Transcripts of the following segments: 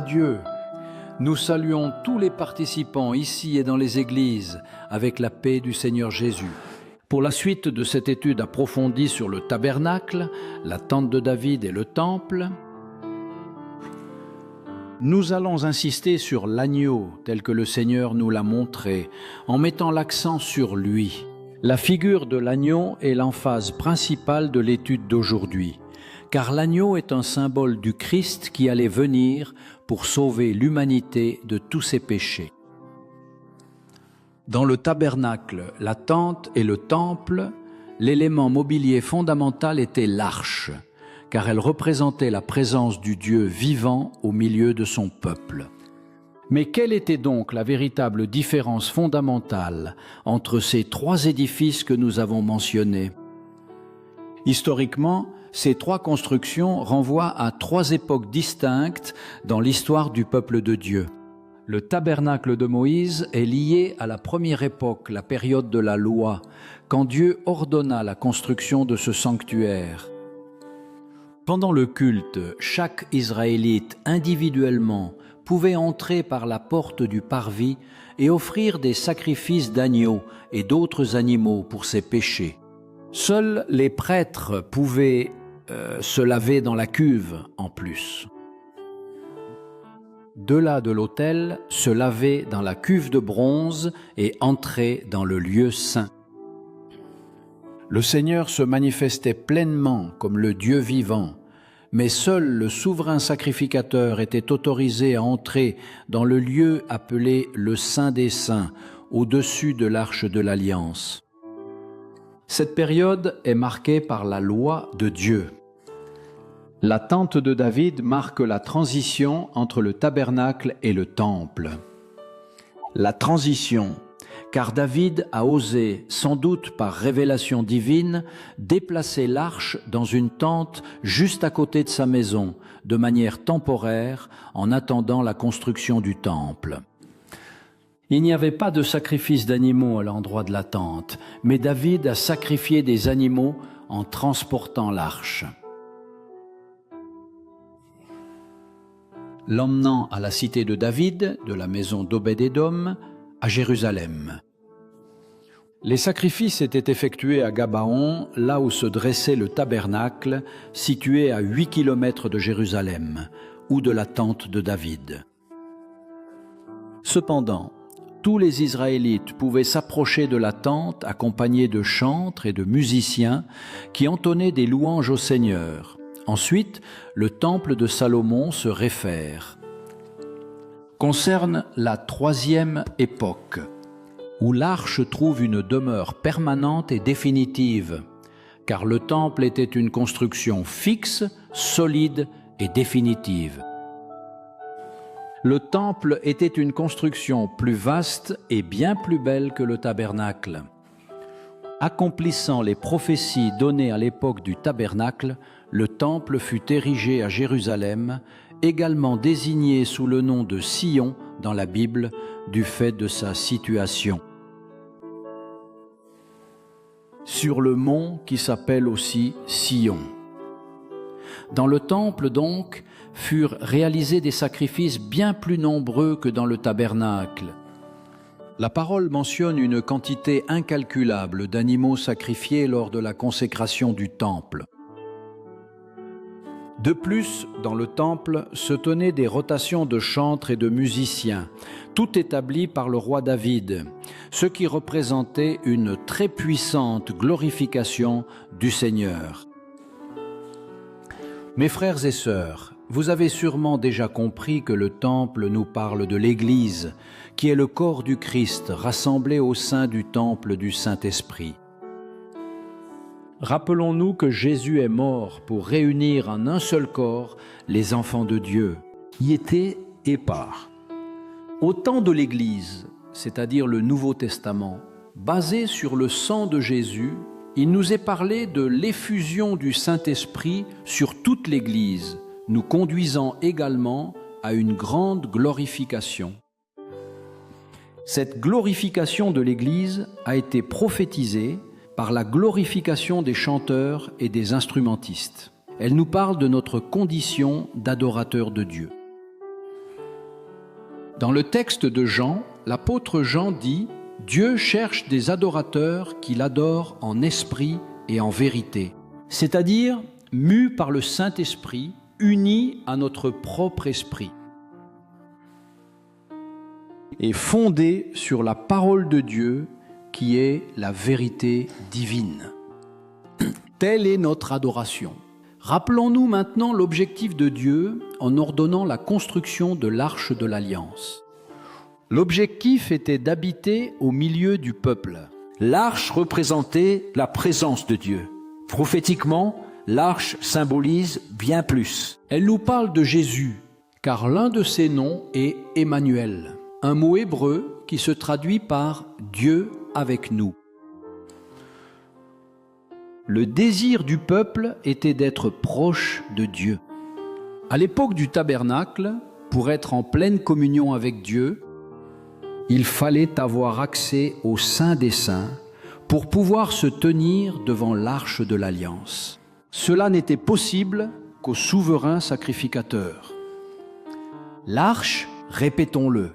Dieu. Nous saluons tous les participants ici et dans les églises avec la paix du Seigneur Jésus. Pour la suite de cette étude approfondie sur le tabernacle, la tente de David et le temple, nous allons insister sur l'agneau tel que le Seigneur nous l'a montré, en mettant l'accent sur lui. La figure de l'agneau est l'emphase principale de l'étude d'aujourd'hui, car l'agneau est un symbole du Christ qui allait venir pour sauver l'humanité de tous ses péchés. Dans le tabernacle, la tente et le temple, l'élément mobilier fondamental était l'arche, car elle représentait la présence du Dieu vivant au milieu de son peuple. Mais quelle était donc la véritable différence fondamentale entre ces trois édifices que nous avons mentionnés? Historiquement, ces trois constructions renvoient à trois époques distinctes dans l'histoire du peuple de Dieu. Le tabernacle de Moïse est lié à la première époque, la période de la loi, quand Dieu ordonna la construction de ce sanctuaire. Pendant le culte, chaque Israélite individuellement pouvait entrer par la porte du parvis et offrir des sacrifices d'agneaux et d'autres animaux pour ses péchés. Seuls les prêtres pouvaient se laver dans la cuve en plus. De là de l'autel, se laver dans la cuve de bronze et entrer dans le lieu saint. Le Seigneur se manifestait pleinement comme le Dieu vivant, mais seul le souverain sacrificateur était autorisé à entrer dans le lieu appelé le Saint des Saints, au-dessus de l'Arche de l'Alliance. Cette période est marquée par la loi de Dieu. La tente de David marque la transition entre le tabernacle et le temple. La transition, car David a osé, sans doute par révélation divine, déplacer l'arche dans une tente juste à côté de sa maison, de manière temporaire, en attendant la construction du temple. Il n'y avait pas de sacrifice d'animaux à l'endroit de la tente, mais David a sacrifié des animaux en transportant l'arche. L'emmenant à la cité de David, de la maison d'Obed-Édom, à Jérusalem. Les sacrifices étaient effectués à Gabaon, là où se dressait le tabernacle, situé à 8 kilomètres de Jérusalem, ou de la tente de David. Cependant, tous les Israélites pouvaient s'approcher de la tente accompagnés de chantres et de musiciens qui entonnaient des louanges au Seigneur. Ensuite, le temple de Salomon se réfère. Concerne la troisième époque, où l'arche trouve une demeure permanente et définitive, car le temple était une construction fixe, solide et définitive. Le temple était une construction plus vaste et bien plus belle que le tabernacle. Accomplissant les prophéties données à l'époque du tabernacle, le temple fut érigé à Jérusalem, également désigné sous le nom de Sion dans la Bible, du fait de sa situation. Sur le mont qui s'appelle aussi Sion. Dans le temple donc, furent réalisés des sacrifices bien plus nombreux que dans le tabernacle. La parole mentionne une quantité incalculable d'animaux sacrifiés lors de la consécration du temple. De plus, dans le temple se tenaient des rotations de chantres et de musiciens, tout établi par le roi David, ce qui représentait une très puissante glorification du Seigneur. Mes frères et sœurs, vous avez sûrement déjà compris que le temple nous parle de l'Église, qui est le corps du Christ rassemblé au sein du temple du Saint-Esprit. Rappelons-nous que Jésus est mort pour réunir en un seul corps les enfants de Dieu, qui étaient épars. Au temps de l'Église, c'est-à-dire le Nouveau Testament, basé sur le sang de Jésus, il nous est parlé de l'effusion du Saint-Esprit sur toute l'Église, nous conduisant également à une grande glorification. Cette glorification de l'Église a été prophétisée par la glorification des chanteurs et des instrumentistes. Elle nous parle de notre condition d'adorateur de Dieu. Dans le texte de Jean, l'apôtre Jean dit « Dieu cherche des adorateurs qui l'adorent en esprit et en vérité », c'est-à-dire mus par le Saint-Esprit, unis à notre propre esprit et fondés sur la parole de Dieu qui est la vérité divine. Telle est notre adoration. Rappelons-nous maintenant l'objectif de Dieu en ordonnant la construction de l'Arche de l'Alliance. L'objectif était d'habiter au milieu du peuple. L'arche représentait la présence de Dieu. Prophétiquement, l'arche symbolise bien plus. Elle nous parle de Jésus, car l'un de ses noms est Emmanuel, un mot hébreu qui se traduit par Dieu avec nous. Le désir du peuple était d'être proche de Dieu. À l'époque du tabernacle, pour être en pleine communion avec Dieu, il fallait avoir accès au Saint des Saints pour pouvoir se tenir devant l'Arche de l'Alliance. Cela n'était possible qu'au souverain sacrificateur. L'Arche, répétons-le,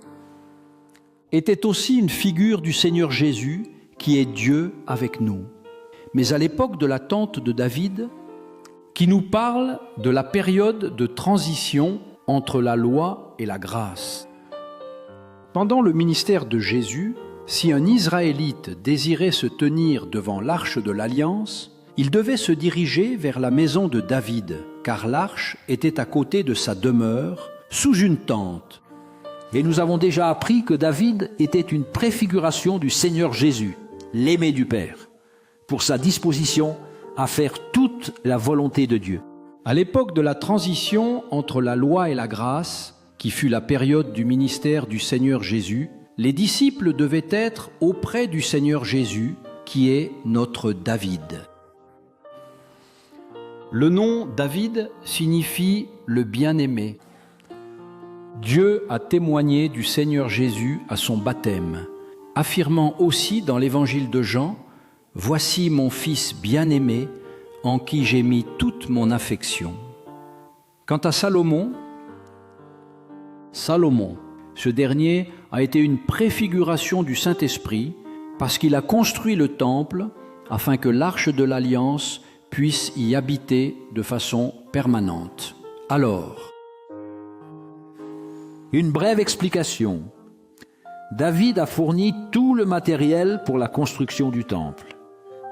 était aussi une figure du Seigneur Jésus qui est Dieu avec nous. Mais à l'époque de la tente de David, qui nous parle de la période de transition entre la loi et la grâce. Pendant le ministère de Jésus, si un Israélite désirait se tenir devant l'Arche de l'Alliance, il devait se diriger vers la maison de David, car l'Arche était à côté de sa demeure, sous une tente. Et nous avons déjà appris que David était une préfiguration du Seigneur Jésus, l'aimé du Père, pour sa disposition à faire toute la volonté de Dieu. À l'époque de la transition entre la loi et la grâce, qui fut la période du ministère du Seigneur Jésus, les disciples devaient être auprès du Seigneur Jésus, qui est notre David. Le nom David signifie le bien-aimé. Dieu a témoigné du Seigneur Jésus à son baptême, affirmant aussi dans l'évangile de Jean « Voici mon Fils bien-aimé, en qui j'ai mis toute mon affection. » Quant à Salomon, ce dernier a été une préfiguration du Saint-Esprit parce qu'il a construit le temple afin que l'Arche de l'Alliance puisse y habiter de façon permanente. Alors, une brève explication. David a fourni tout le matériel pour la construction du temple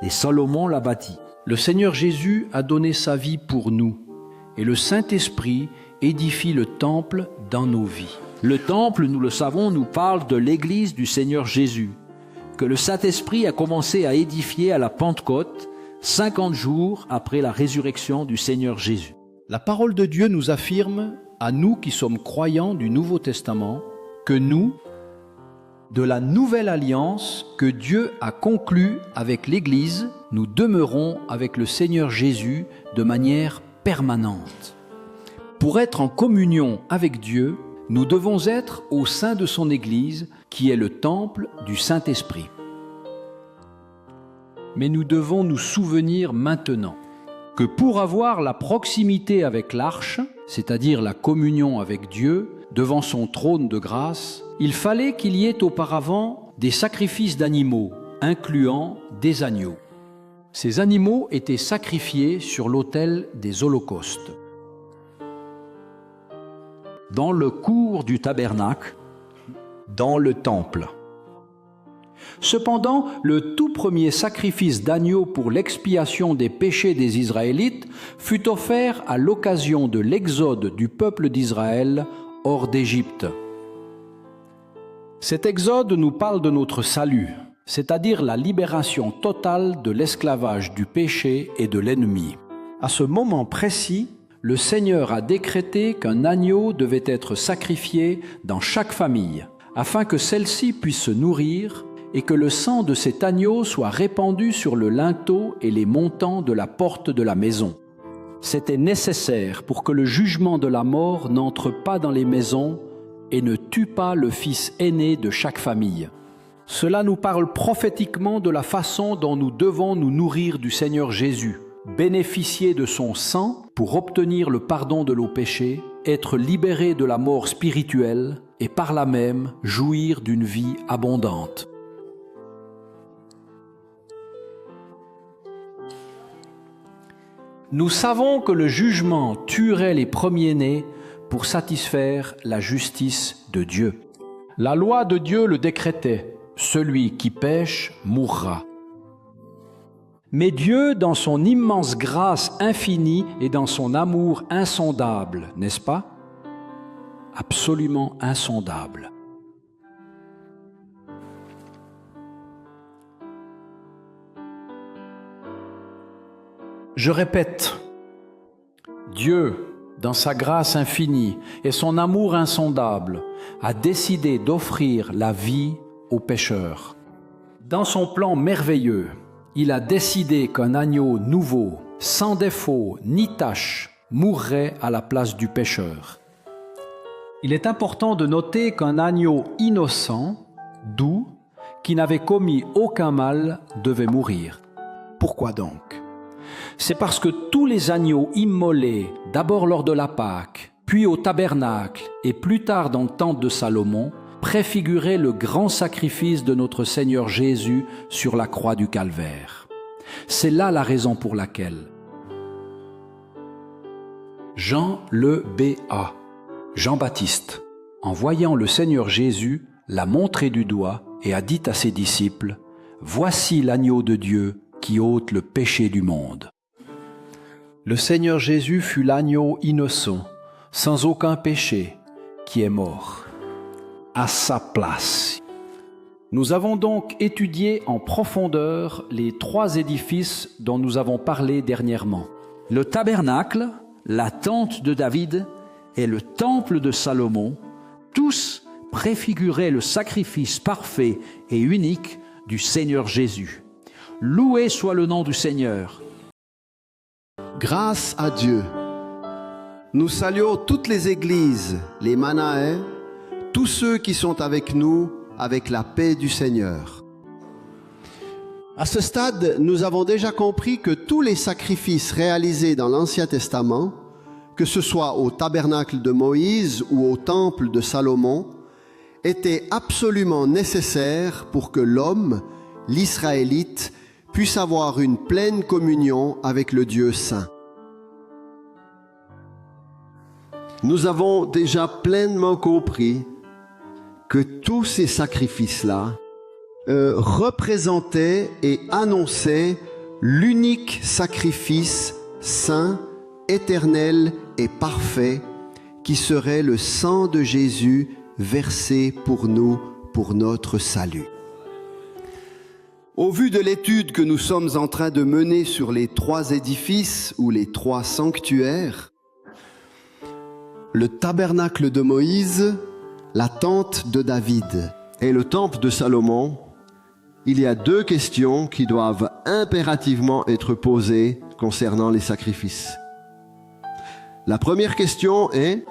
et Salomon l'a bâti. Le Seigneur Jésus a donné sa vie pour nous et le Saint-Esprit édifie le temple dans nos vies. Le temple, nous le savons, nous parle de l'Église du Seigneur Jésus, que le Saint-Esprit a commencé à édifier à la Pentecôte, 50 jours après la résurrection du Seigneur Jésus. La parole de Dieu nous affirme, à nous qui sommes croyants du Nouveau Testament, que nous, de la nouvelle alliance que Dieu a conclue avec l'Église, nous demeurons avec le Seigneur Jésus de manière permanente. Pour être en communion avec Dieu, nous devons être au sein de son Église, qui est le temple du Saint-Esprit. Mais nous devons nous souvenir maintenant que pour avoir la proximité avec l'Arche, c'est-à-dire la communion avec Dieu, devant son trône de grâce, il fallait qu'il y ait auparavant des sacrifices d'animaux, incluant des agneaux. Ces animaux étaient sacrifiés sur l'autel des holocaustes. Dans le cours du tabernacle, dans le temple. Cependant, le tout premier sacrifice d'agneau pour l'expiation des péchés des Israélites fut offert à l'occasion de l'exode du peuple d'Israël hors d'Égypte. Cet exode nous parle de notre salut, c'est-à-dire la libération totale de l'esclavage du péché et de l'ennemi. À ce moment précis, le Seigneur a décrété qu'un agneau devait être sacrifié dans chaque famille, afin que celle-ci puisse se nourrir et que le sang de cet agneau soit répandu sur le linteau et les montants de la porte de la maison. C'était nécessaire pour que le jugement de la mort n'entre pas dans les maisons et ne tue pas le fils aîné de chaque famille. Cela nous parle prophétiquement de la façon dont nous devons nous nourrir du Seigneur Jésus, bénéficier de son sang pour obtenir le pardon de nos péchés, être libérés de la mort spirituelle et par là même jouir d'une vie abondante. Nous savons que le jugement tuerait les premiers-nés pour satisfaire la justice de Dieu. La loi de Dieu le décrétait, celui qui pêche mourra. Mais Dieu, dans son immense grâce infinie et dans son amour insondable, n'est-ce pas? Absolument insondable. Je répète, Dieu, dans sa grâce infinie et son amour insondable, a décidé d'offrir la vie aux pécheurs. Dans son plan merveilleux, il a décidé qu'un agneau nouveau, sans défaut ni tache, mourrait à la place du pécheur. Il est important de noter qu'un agneau innocent, doux, qui n'avait commis aucun mal, devait mourir. Pourquoi donc? C'est parce que tous les agneaux immolés, d'abord lors de la Pâque, puis au tabernacle et plus tard dans le temple de Salomon, préfigurait le grand sacrifice de notre Seigneur Jésus sur la croix du Calvaire. C'est là la raison pour laquelle Jean le B.A., Jean-Baptiste, en voyant le Seigneur Jésus, l'a montré du doigt et a dit à ses disciples, « Voici l'agneau de Dieu qui ôte le péché du monde. » Le Seigneur Jésus fut l'agneau innocent, sans aucun péché, qui est mort à sa place. Nous avons donc étudié en profondeur les trois édifices dont nous avons parlé dernièrement. Le tabernacle, la tente de David et le temple de Salomon, tous préfiguraient le sacrifice parfait et unique du Seigneur Jésus. Loué soit le nom du Seigneur. Grâce à Dieu. Nous saluons toutes les églises, les Manaais, tous ceux qui sont avec nous, avec la paix du Seigneur. À ce stade, nous avons déjà compris que tous les sacrifices réalisés dans l'Ancien Testament, que ce soit au tabernacle de Moïse ou au temple de Salomon, étaient absolument nécessaires pour que l'homme, l'Israélite, puisse avoir une pleine communion avec le Dieu saint. Nous avons déjà pleinement compris que tous ces sacrifices-là représentaient et annonçaient l'unique sacrifice saint, éternel et parfait qui serait le sang de Jésus versé pour nous, pour notre salut. Au vu de l'étude que nous sommes en train de mener sur les trois édifices ou les trois sanctuaires, le tabernacle de Moïse, la tente de David et le temple de Salomon, il y a deux questions qui doivent impérativement être posées concernant les sacrifices. La première question est: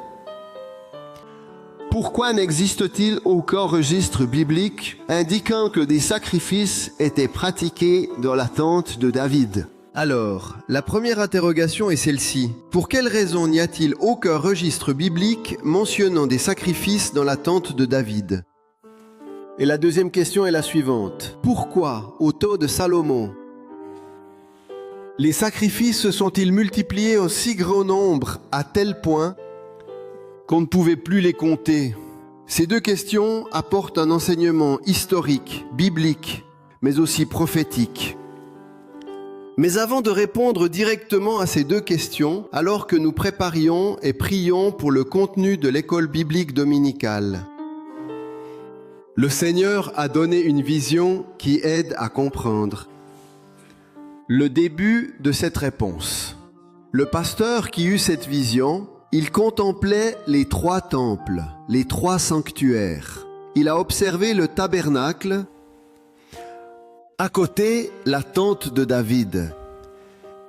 pourquoi n'existe-t-il aucun registre biblique indiquant que des sacrifices étaient pratiqués dans la tente de David? Alors, la première interrogation est celle-ci. Pour quelle raison n'y a-t-il aucun registre biblique mentionnant des sacrifices dans la tente de David? Et la deuxième question est la suivante. Pourquoi, au temps de Salomon, les sacrifices se sont-ils multipliés en si grand nombre à tel point qu'on ne pouvait plus les compter? Ces deux questions apportent un enseignement historique, biblique, mais aussi prophétique. Mais avant de répondre directement à ces deux questions, alors que nous préparions et prions pour le contenu de l'école biblique dominicale, le Seigneur a donné une vision qui aide à comprendre le début de cette réponse. Le pasteur qui eut cette vision, il contemplait les trois temples, les trois sanctuaires. Il a observé le tabernacle, à côté, la tente de David.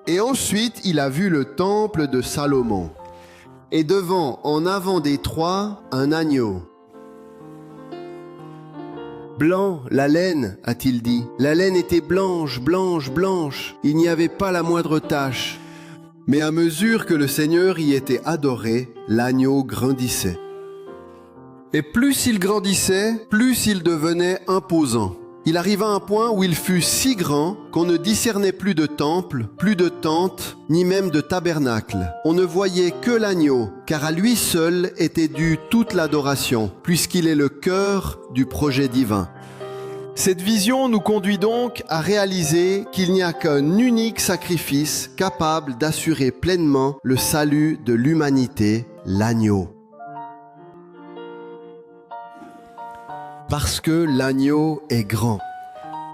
Et ensuite, il a vu le temple de Salomon. Et devant, en avant des trois, un agneau. Blanc, la laine, a-t-il dit. La laine était blanche, blanche, blanche. Il n'y avait pas la moindre tache. Mais à mesure que le Seigneur y était adoré, l'agneau grandissait. Et plus il grandissait, plus il devenait imposant. Il arriva à un point où il fut si grand qu'on ne discernait plus de temple, plus de tente, ni même de tabernacle. On ne voyait que l'agneau, car à lui seul était due toute l'adoration, puisqu'il est le cœur du projet divin. Cette vision nous conduit donc à réaliser qu'il n'y a qu'un unique sacrifice capable d'assurer pleinement le salut de l'humanité, l'agneau. Parce que l'agneau est grand.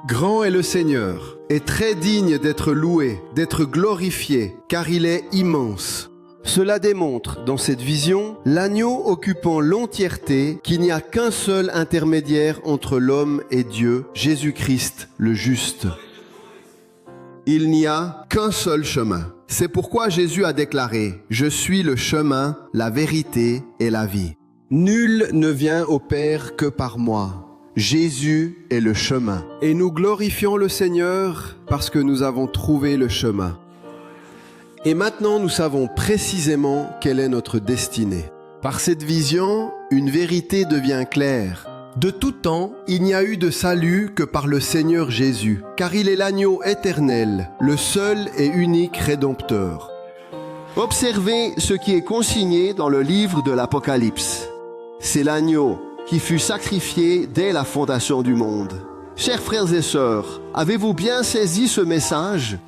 Grand est le Seigneur, et très digne d'être loué, d'être glorifié, car il est immense. Cela démontre, dans cette vision, l'agneau occupant l'entièreté, qu'il n'y a qu'un seul intermédiaire entre l'homme et Dieu, Jésus-Christ, le juste. Il n'y a qu'un seul chemin. C'est pourquoi Jésus a déclaré « Je suis le chemin, la vérité et la vie. Nul ne vient au Père que par moi. Jésus est le chemin. Et nous glorifions le Seigneur parce que nous avons trouvé le chemin. Et maintenant, nous savons précisément quelle est notre destinée. Par cette vision, une vérité devient claire. De tout temps, il n'y a eu de salut que par le Seigneur Jésus, car il est l'agneau éternel, le seul et unique Rédempteur. Observez ce qui est consigné dans le livre de l'Apocalypse. C'est l'agneau qui fut sacrifié dès la fondation du monde. Chers frères et sœurs, avez-vous bien saisi ce message ?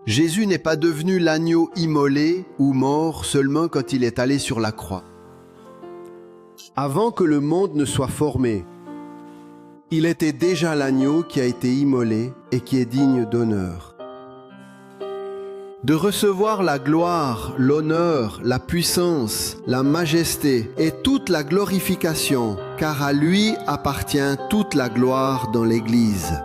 Jésus n'est pas devenu l'agneau immolé ou mort seulement quand il est allé sur la croix. Avant que le monde ne soit formé, il était déjà l'agneau qui a été immolé et qui est digne d'honneur. De recevoir la gloire, l'honneur, la puissance, la majesté et toute la glorification, car à lui appartient toute la gloire dans l'Église.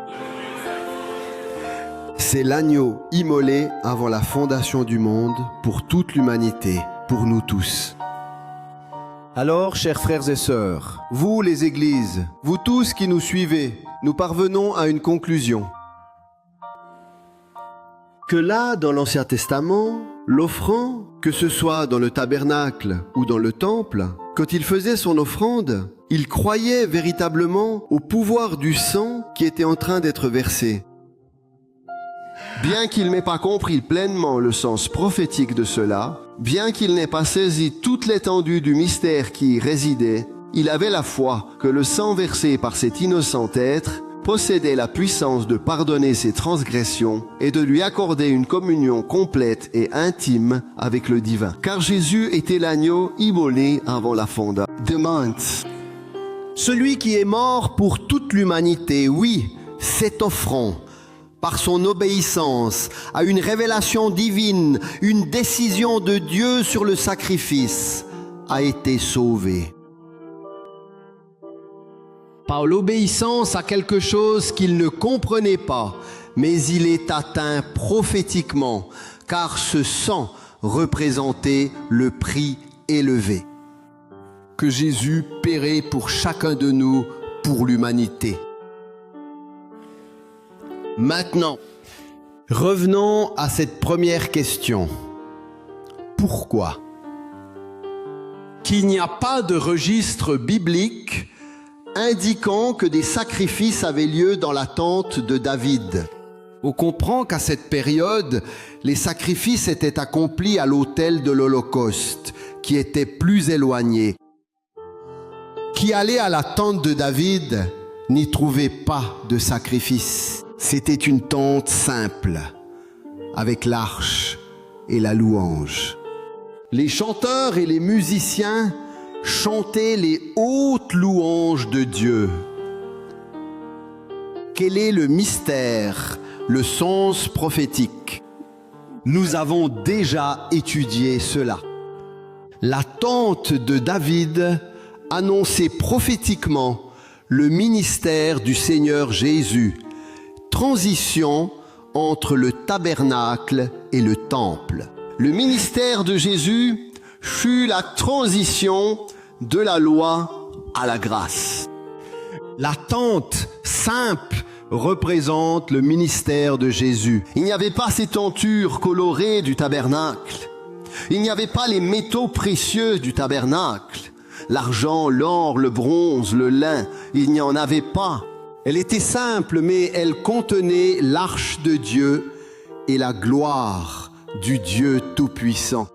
C'est l'agneau immolé avant la fondation du monde pour toute l'humanité, pour nous tous. Alors, chers frères et sœurs, vous les églises, vous tous qui nous suivez, nous parvenons à une conclusion. Que là, dans l'Ancien Testament, l'offrand, que ce soit dans le tabernacle ou dans le temple, quand il faisait son offrande, il croyait véritablement au pouvoir du sang qui était en train d'être versé. Bien qu'il n'ait pas compris pleinement le sens prophétique de cela, bien qu'il n'ait pas saisi toute l'étendue du mystère qui y résidait, il avait la foi que le sang versé par cet innocent être possédait la puissance de pardonner ses transgressions et de lui accorder une communion complète et intime avec le divin. Car Jésus était l'agneau immolé avant la fondation du monde. Celui qui est mort pour toute l'humanité, oui, cet offrant, par son obéissance à une révélation divine, une décision de Dieu sur le sacrifice, a été sauvé. Par l'obéissance à quelque chose qu'il ne comprenait pas, mais il est atteint prophétiquement, car ce sang représentait le prix élevé que Jésus paierait pour chacun de nous, pour l'humanité. Maintenant, revenons à cette première question. Pourquoi ? Qu'il n'y a pas de registre biblique indiquant que des sacrifices avaient lieu dans la tente de David. On comprend qu'à cette période, les sacrifices étaient accomplis à l'autel de l'Holocauste, qui était plus éloigné. Qui allait à la tente de David n'y trouvait pas de sacrifice. C'était une tente simple, avec l'arche et la louange. Les chanteurs et les musiciens chantaient les hautes louanges de Dieu. Quel est le mystère, le sens prophétique? Nous avons déjà étudié cela. La tente de David annonçait prophétiquement le ministère du Seigneur Jésus, transition entre le tabernacle et le temple. Le ministère de Jésus fut la transition de la loi à la grâce. La tente simple représente le ministère de Jésus. Il n'y avait pas ces tentures colorées du tabernacle. Il n'y avait pas les métaux précieux du tabernacle. l'argent, l'or, le bronze, le lin. Il n'y en avait pas. Elle était simple, mais elle contenait l'arche de Dieu et la gloire du Dieu Tout-Puissant.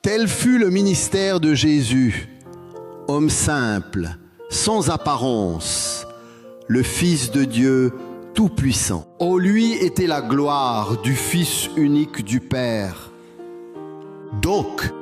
Tel fut le ministère de Jésus, homme simple, sans apparence, le Fils de Dieu Tout-Puissant. En lui était la gloire du Fils unique du Père. Donc,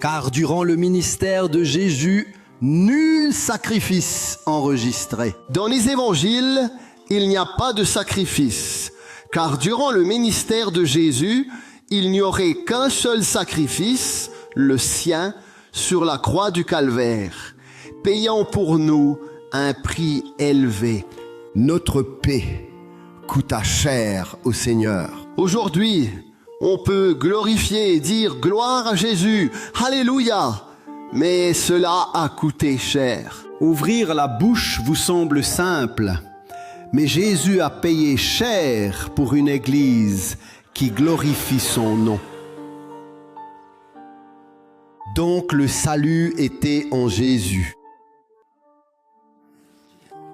car durant le ministère de Jésus, nul sacrifice enregistré. Dans les évangiles, il n'y a pas de sacrifice, car durant le ministère de Jésus, il n'y aurait qu'un seul sacrifice, le sien, sur la croix du Calvaire, payant pour nous un prix élevé. Notre paix coûta cher au Seigneur. Aujourd'hui, on peut glorifier et dire gloire à Jésus, alléluia, mais cela a coûté cher. Ouvrir la bouche vous semble simple, mais Jésus a payé cher pour une église qui glorifie son nom. Donc le salut était en Jésus.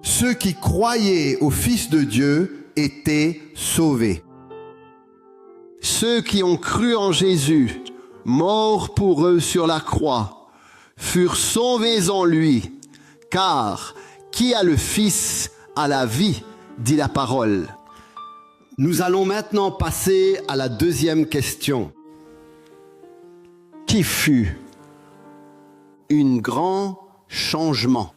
Ceux qui croyaient au Fils de Dieu étaient sauvés. Ceux qui ont cru en Jésus, mort pour eux sur la croix, furent sauvés en lui, car qui a le Fils a la vie, dit la parole. Nous allons maintenant passer à la deuxième question. Qui fut un grand changement?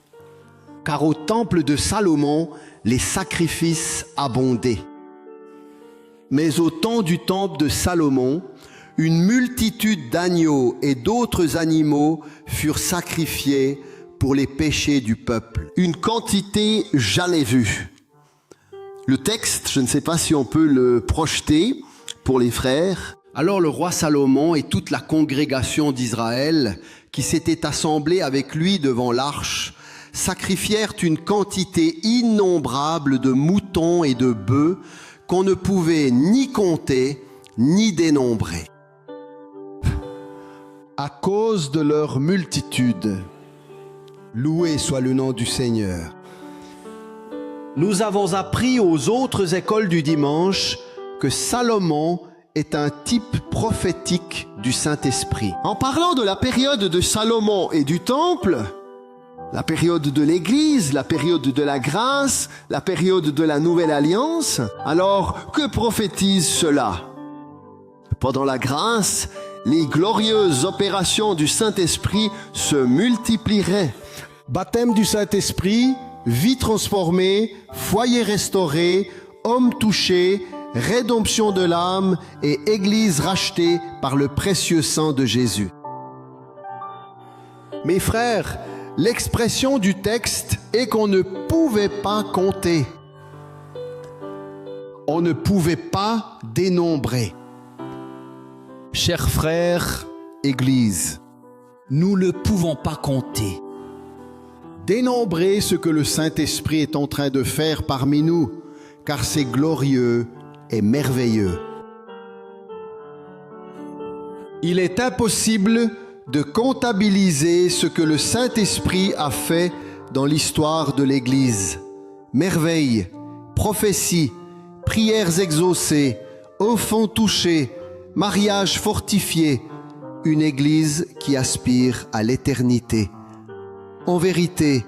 Car au temple de Salomon, les sacrifices abondaient. Mais au temps du temple de Salomon, une multitude d'agneaux et d'autres animaux furent sacrifiés pour les péchés du peuple. Une quantité jamais vue. Le texte, je ne sais pas si on peut le projeter pour les frères. Alors le roi Salomon et toute la congrégation d'Israël qui s'était assemblée avec lui devant l'arche sacrifièrent une quantité innombrable de moutons et de bœufs qu'on ne pouvait ni compter ni dénombrer. À cause de leur multitude, loué soit le nom du Seigneur. Nous avons appris aux autres écoles du dimanche que Salomon est un type prophétique du Saint-Esprit. En parlant de la période de Salomon et du temple, la période de l'Église, la période de la grâce, la période de la nouvelle alliance, alors que prophétise cela? Pendant la grâce, les glorieuses opérations du Saint-Esprit se multiplieraient. Baptême du Saint-Esprit, vie transformée, foyer restauré, homme touché, rédemption de l'âme et Église rachetée par le précieux sang de Jésus. Mes frères, l'expression du texte est qu'on ne pouvait pas compter. On ne pouvait pas dénombrer. Chers frères, Église, Nous ne pouvons pas compter. dénombrez ce que le Saint-Esprit est en train de faire parmi nous, car c'est glorieux et merveilleux. Il est impossible de comptabiliser ce que le Saint-Esprit a fait dans l'histoire de l'Église. Merveilles, prophéties, prières exaucées, enfants touchés, mariages fortifiés, une Église qui aspire à l'éternité. En vérité,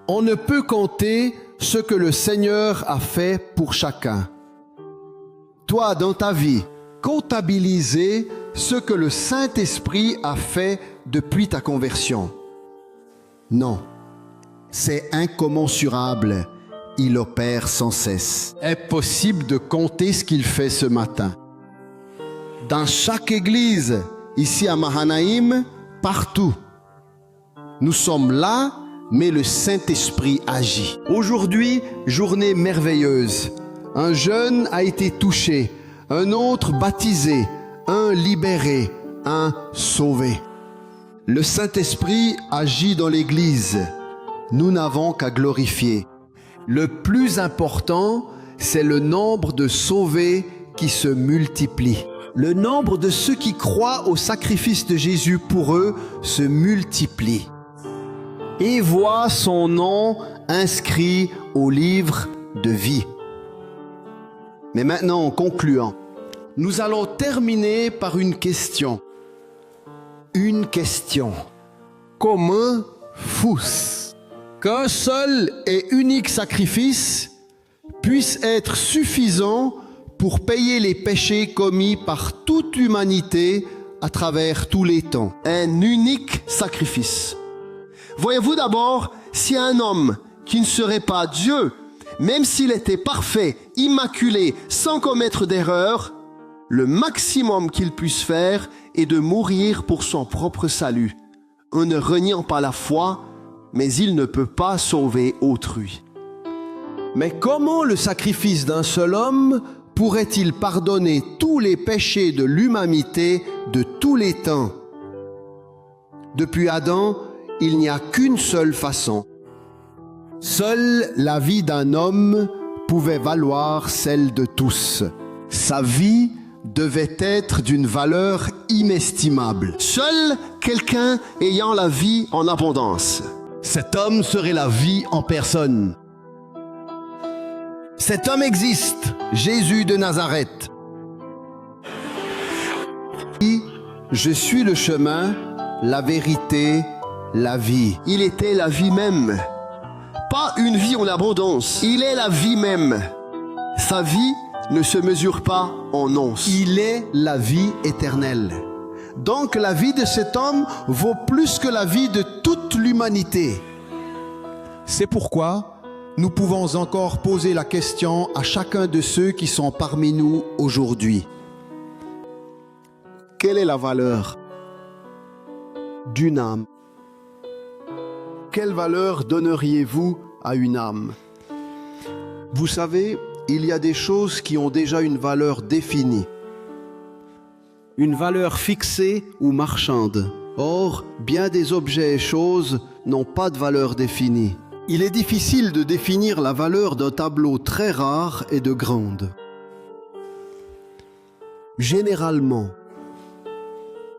on ne peut compter ce que le Seigneur a fait pour chacun. Toi, dans ta vie, comptabiliser ce que le Saint-Esprit a fait depuis ta conversion. Non, c'est incommensurable. Il opère sans cesse. Impossible de compter ce qu'il fait ce matin. Dans chaque église, ici à Mahanaïm, partout. Nous sommes là, mais le Saint-Esprit agit. Aujourd'hui, journée merveilleuse. Un jeune a été touché, un autre baptisé, un libéré, un sauvé. Le Saint-Esprit agit dans l'Église. Nous n'avons qu'à glorifier. Le plus important, c'est le nombre de sauvés qui se multiplie. le nombre de ceux qui croient au sacrifice de Jésus pour eux se multiplie et voient son nom inscrit au livre de vie. Mais maintenant, en concluant, nous allons terminer par une question. Une question. Comment fous qu'un seul et unique sacrifice puisse être suffisant pour payer les péchés commis par toute l'humanité à travers tous les temps? Un unique sacrifice. Voyez-vous d'abord, si un homme qui ne serait pas Dieu, même s'il était parfait, immaculé, sans commettre d'erreur, le maximum qu'il puisse faire est de mourir pour son propre salut, en ne reniant pas la foi, mais il ne peut pas sauver autrui. Mais comment le sacrifice d'un seul homme pourrait-il pardonner tous les péchés de l'humanité de tous les temps? Depuis Adam, il n'y a qu'une seule façon. Seule la vie d'un homme pouvait valoir celle de tous. Sa vie devait être d'une valeur inestimable. Seul quelqu'un ayant la vie en abondance. Cet homme serait la vie en personne. Cet homme existe, Jésus de Nazareth. Je suis le chemin, la vérité, la vie. Il était la vie même. Pas une vie en abondance. Il est la vie même. Sa vie ne se mesure pas en onces. Il est la vie éternelle. Donc la vie de cet homme vaut plus que la vie de toute l'humanité. C'est pourquoi nous pouvons encore poser la question à chacun de ceux qui sont parmi nous aujourd'hui. Quelle est la valeur d'une âme? Quelle valeur donneriez-vous à une âme? Vous savez, il y a des choses qui ont déjà une valeur définie, une valeur fixée ou marchande. Or, bien des objets et choses n'ont pas de valeur définie. Il est difficile de définir la valeur d'un tableau très rare et de grande. Généralement,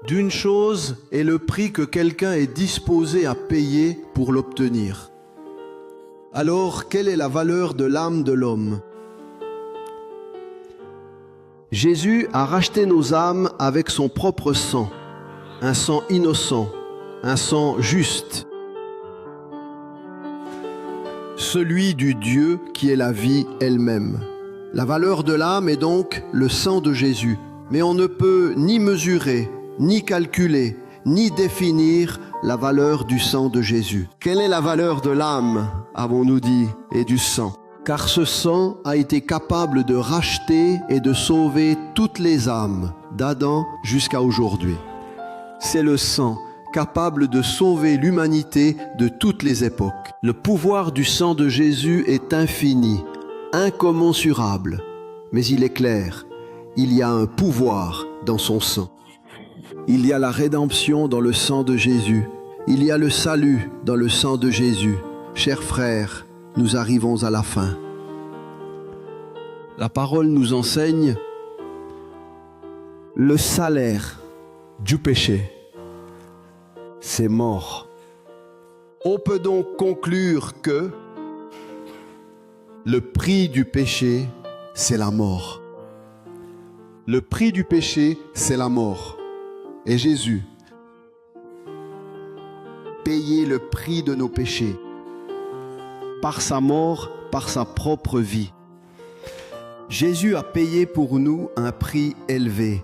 d'une chose est le prix que quelqu'un est disposé à payer pour l'obtenir. Alors, quelle est la valeur de l'âme de l'homme? Jésus a racheté nos âmes avec son propre sang, un sang innocent, un sang juste, celui du Dieu qui est la vie elle-même. La valeur de l'âme est donc le sang de Jésus, mais on ne peut ni mesurer, ni calculer, ni définir la valeur du sang de Jésus. Quelle est la valeur de l'âme, avons-nous dit, et du sang? Car ce sang a été capable de racheter et de sauver toutes les âmes, d'Adam jusqu'à aujourd'hui. C'est le sang capable de sauver l'humanité de toutes les époques. Le pouvoir du sang de Jésus est infini, incommensurable, mais il est clair, il y a un pouvoir dans son sang. Il y a la rédemption dans le sang de Jésus. Il y a le salut dans le sang de Jésus. Chers frères, nous arrivons à la fin. La parole nous enseigne le salaire du péché, c'est mort. On peut donc conclure que le prix du péché, c'est la mort. Le prix du péché, c'est la mort. Et Jésus payait le prix de nos péchés par sa mort, par sa propre vie. Jésus a payé pour nous un prix élevé.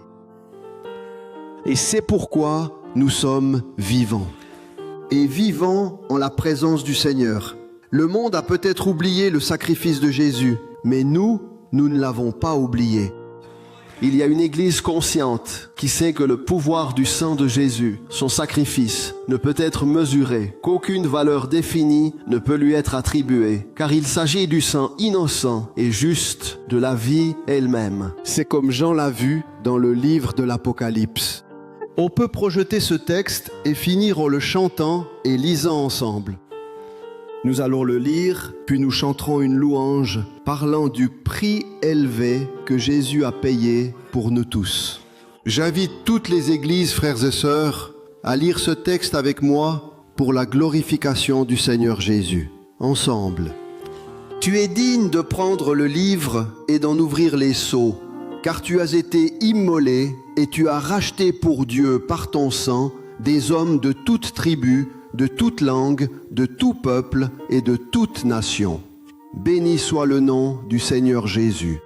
Et c'est pourquoi nous sommes vivants. Et vivants en la présence du Seigneur. Le monde a peut-être oublié le sacrifice de Jésus, mais nous ne l'avons pas oublié. Il y a une Église consciente qui sait que le pouvoir du sang de Jésus, son sacrifice, ne peut être mesuré, qu'aucune valeur définie ne peut lui être attribuée, car il s'agit du sang innocent et juste de la vie elle-même. C'est comme Jean l'a vu dans le livre de l'Apocalypse. On peut projeter ce texte et finir en le chantant et lisant ensemble. Nous allons le lire, puis nous chanterons une louange parlant du prix élevé que Jésus a payé pour nous tous. J'invite toutes les églises, frères et sœurs, à lire ce texte avec moi pour la glorification du Seigneur Jésus. Ensemble. Tu es digne de prendre le livre et d'en ouvrir les sceaux, car tu as été immolé et tu as racheté pour Dieu par ton sang des hommes de toute tribu, de toute langue, de tout peuple et de toute nation. Béni soit le nom du Seigneur Jésus.